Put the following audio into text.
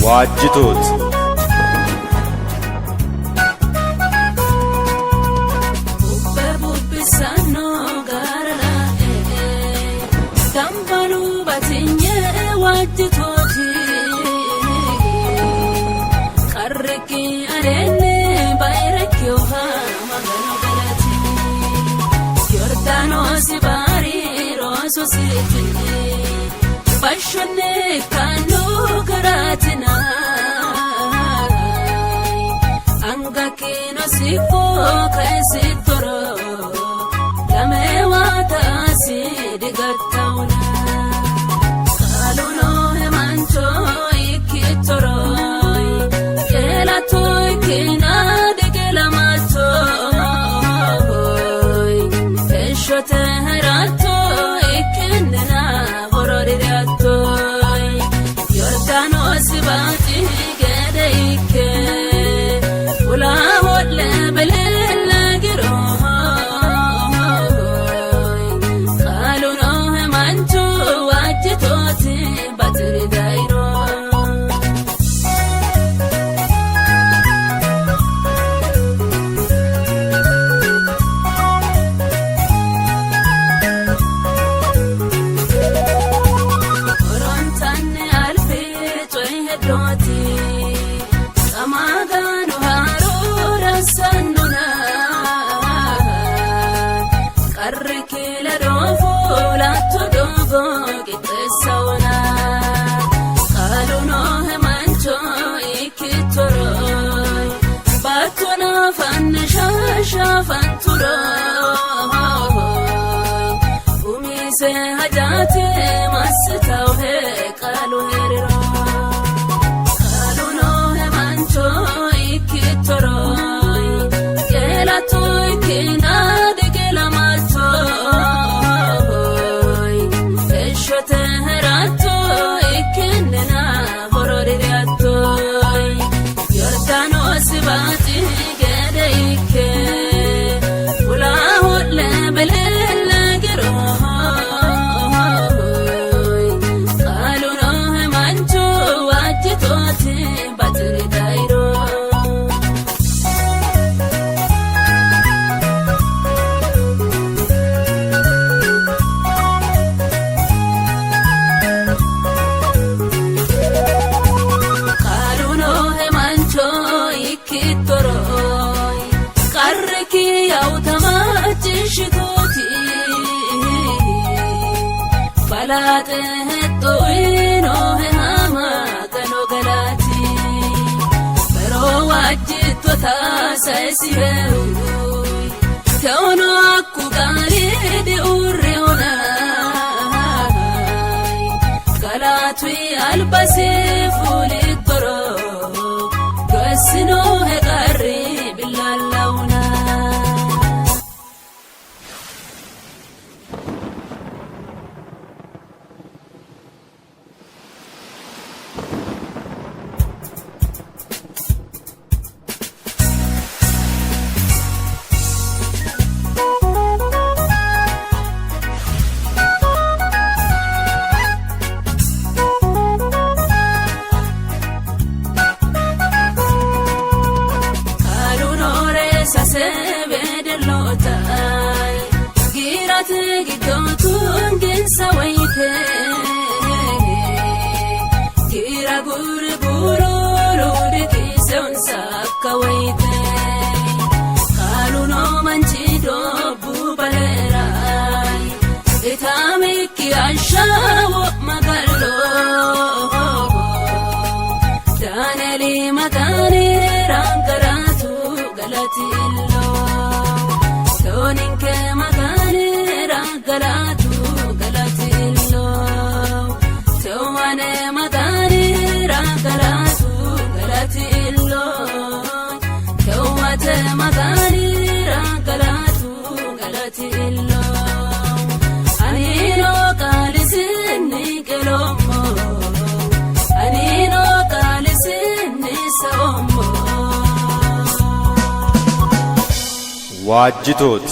ዋጅቶት Bashone kanu karatina anga kino sifo kaisi toro lamewa taasi digatauna kaluno hemancho ikitoro kelato ikina digelamato eshote herato ikinena Shafanturo umise hajate masitao he kalu heriro kaluno he mancho ikitoro kelato ikina digela macho eshote herato ikinena bororiato yordano sibati balate toino hama kano galati pero wajito ta saisibe tono akugari di urreona galati albasi fuli toro gasino he garri billallauna Kira guru guru rudi kiseun sakawaite kaluno manchido bubalerai itami ki ashawo magallo daneli matani rangaratu galatillo soninke matani rangaratu galatillo sowane matani rangaratu galatillo sowate matani rangaratu galatillo anino kalisini kelomo anino kalisini somo ዋጅቶት